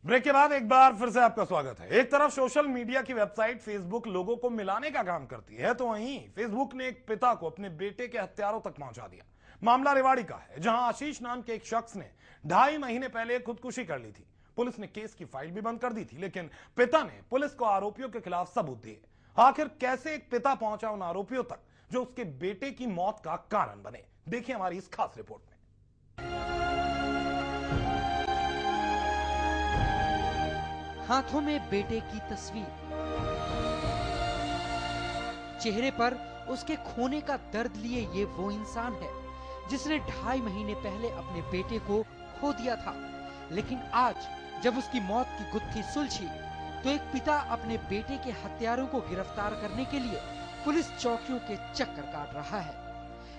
Break के बाद एक बार फिर से आपका स्वागत है। एक तरफ सोशल मीडिया की वेबसाइट फेसबुक लोगों को मिलाने का काम करती है, तो वहीं फेसबुक ने एक पिता को अपने बेटे के हत्यारों तक पहुंचा दिया। मामला रेवाड़ी का है, जहां आशीष नाम के एक शख्स ने 2.5 महीने पहले खुदकुशी कर ली थी। पुलिस ने केस की फाइल भी बंद कर दी थी, लेकिन पिता ने पुलिस को आरोपियों के खिलाफ सबूत दिए। आखिर कैसे एक पिता पहुंचा उन आरोपियों तक जो उसके बेटे की मौत का कारण बने, देखिए हमारी इस खास रिपोर्ट में। हाथों में बेटे की तस्वीर, चेहरे पर उसके खोने का दर्द लिए ये वो इंसान है जिसने 2.5 महीने पहले अपने बेटे को खो दिया था। लेकिन आज जब उसकी मौत की गुत्थी सुलझी तो एक पिता अपने बेटे के हत्यारों को गिरफ्तार करने के लिए पुलिस चौकियों के चक्कर काट रहा है।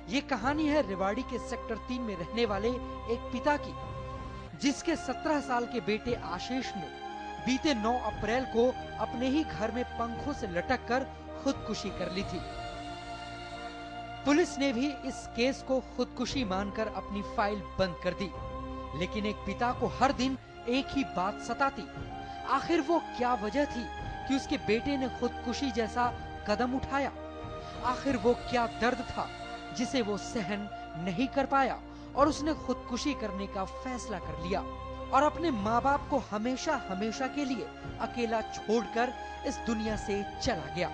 ये कहानी है रेवाड़ी के सेक्टर 3 में रहने वाले एक पिता की, जिसके 17 साल के बेटे आशीष ने बीते 9 अप्रैल को अपने ही घर में पंखों से लटककर खुदकुशी कर ली थी। पुलिस ने भी इस केस को खुदकुशी मानकर अपनी फाइल बंद कर दी, लेकिन एक पिता को हर दिन एक ही बात सताती। आखिर वो क्या वजह थी कि उसके बेटे ने खुदकुशी जैसा कदम उठाया? आखिर वो क्या दर्द था जिसे वो सहन नहीं कर पाया और उसने खुदकुशी करने का फैसला कर लिया और अपने माँ बाप को हमेशा हमेशा के लिए अकेला छोड़कर इस दुनिया से चला गया।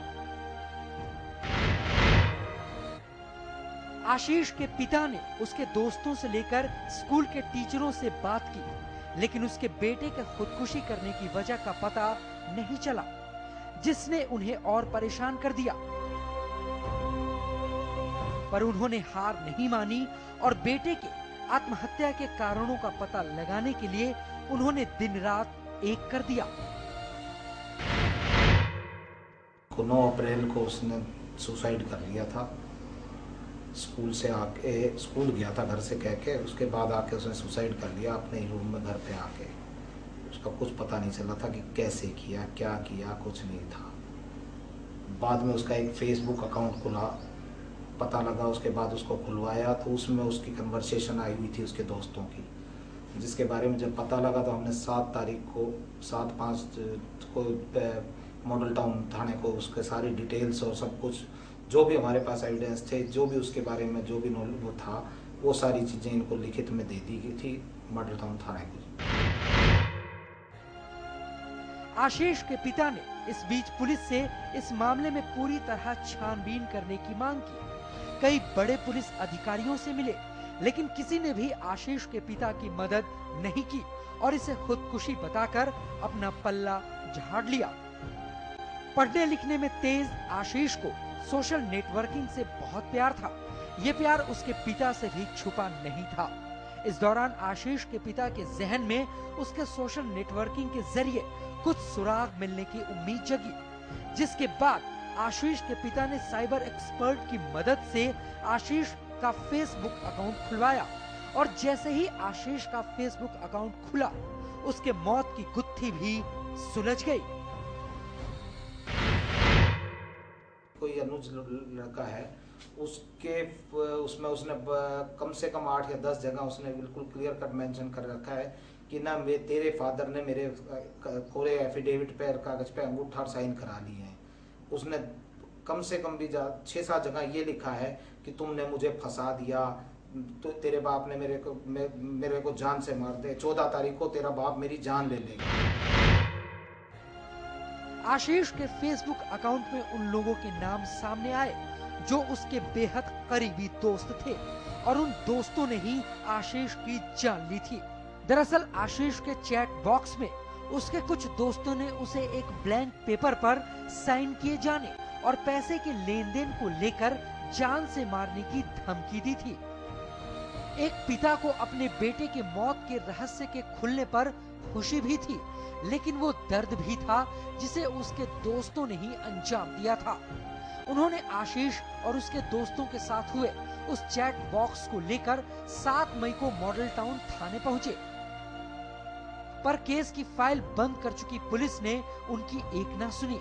आशीष के पिता ने उसके दोस्तों से लेकर स्कूल के टीचरों से बात की, लेकिन उसके बेटे के खुदकुशी करने की वजह का पता नहीं चला, जिसने उन्हें और परेशान कर दिया। पर उन्होंने हार नहीं मानी और बेटे के आत्महत्या के कारणों का पता लगाने के लिए उन्होंने दिन रात एक कर दिया। 9 अप्रैल को उसने सुसाइड कर लिया था। स्कूल से आके, स्कूल गया था घर से कह के, उसके बाद आके उसने सुसाइड कर लिया अपने ही रूम में घर पे आके। उसका कुछ पता नहीं चला था कि कैसे किया, क्या किया, कुछ नहीं था। बाद में उसका एक फेसबुक अकाउंट खुला, पता लगा, उसके बाद उसको खुलवाया तो उसमें उसकी कन्वर्सेशन आई हुई थी उसके दोस्तों की, जिसके बारे में जब पता लगा तो हमने 7 तारीख को 7/5 को मॉडल टाउन थाने को उसके सारी डिटेल्स और सब कुछ जो भी हमारे पास एविडेंस थे, जो भी उसके बारे में जो भी नॉलेज वो था, वो सारी चीज़ें इनको लिखित में दे दी गई थी मॉडल टाउन थाने को। आशीष के पिता ने इस बीच पुलिस से इस मामले में पूरी तरह छानबीन करने की मांग की। कई बड़े पुलिस अधिकारियों से मिले, लेकिन किसी ने भी आशीष के पिता की मदद नहीं की और इसे खुदकुशी बताकर अपना पल्ला झाड़ लिया। पढ़ने लिखने में तेज आशीष को सोशल नेटवर्किंग से बहुत प्यार था। ये प्यार उसके पिता से भी छुपा नहीं था। इस दौरान आशीष के पिता के जहन में उसके सोशल नेटवर्किंग के जरिए कुछ सुराग मिलने की उम्मीद जगी, जिसके बाद आशीष के पिता ने साइबर एक्सपर्ट की मदद से आशीष का फेसबुक अकाउंट खुलवाया और जैसे ही आशीष का फेसबुक अकाउंट खुला, उसके मौत की गुत्थी भी सुलझ गई। कोई अनुज लड़का है, उसके उसमें उसने कम से कम 8 या 10 जगह उसने बिल्कुल क्लियर कट मेंशन कर रखा है कि ना तेरे फादर ने मेरे कोरे एफिडेविट पे कागज पे अंगूठा साइन करा लिए हैं। उसने कम से कम भी 6-7 जगह ये लिखा है कि तुमने मुझे फंसा दिया, तो तेरे बाप ने मेरे को जान से मार दे, 14 तारीख को तेरा बाप मेरी जान ले लेगा। आशीष के फेसबुक अकाउंट में उन लोगों के नाम सामने आए जो उसके बेहद करीबी दोस्त थे और उन दोस्तों ने ही आशीष की जान ली थी। दरअसल आशीष के चैट बॉक्स में उसके कुछ दोस्तों ने उसे एक ब्लैंक पेपर पर साइन किए जाने और पैसे के लेन देन को लेकर जान से मारने की धमकी दी थी। एक पिता को अपने बेटे की मौत के रहस्य के खुलने पर खुशी भी थी, लेकिन वो दर्द भी था जिसे उसके दोस्तों ने ही अंजाम दिया था। उन्होंने आशीष और उसके दोस्तों के साथ हुए उस चैट बॉक्स को लेकर 7 मई को मॉडल टाउन थाने पहुंचे, पर केस की फाइल बंद कर चुकी पुलिस ने उनकी एक ना सुनी,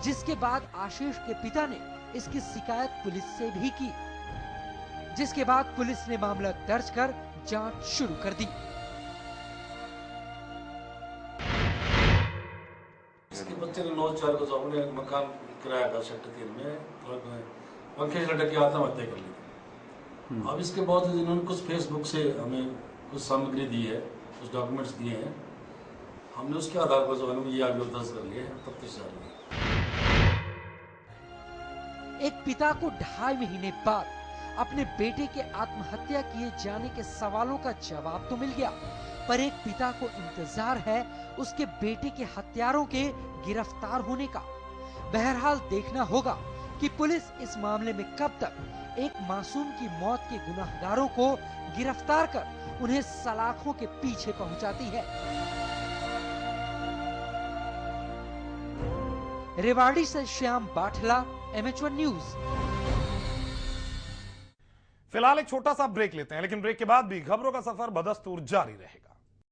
जिसके बाद आशीष के पिता ने इसकी शिकायत पुलिस से भी की, जिसके बाद पुलिस ने मामला दर्ज कर जांच शुरू कर दी। इसके बच्चे ने 9/4 को जो अपने मकान किराया था सेक्टर 3 में पंखे से लटक के आत्महत्या कर ली थी। अब इसके बाद इन्होंने कुछ फेसबुक से हमें कुछ सामग्री दी है, कुछ डॉक्यूमेंट्स दिए हैं, हमने उसके आधार पर जो है ये अभियोग दर्ज कर लिए हैं, तफ्तीश जारी है। एक पिता को 2.5 महीने बाद अपने बेटे के आत्महत्या किए जाने के सवालों का जवाब तो मिल गया, पर एक पिता को इंतजार है उसके बेटे के हत्यारों के गिरफ्तार होने का। बहरहाल देखना होगा कि पुलिस इस मामले में कब तक एक मासूम की मौत के गुनाहगारों को गिरफ्तार कर उन्हें सलाखों के पीछे पहुंचाती है। रेवाड़ी से श्याम बाठला, MH1 न्यूज। फिलहाल एक छोटा सा ब्रेक लेते हैं, लेकिन ब्रेक के बाद भी खबरों का सफर बदस्तूर जारी रहेगा।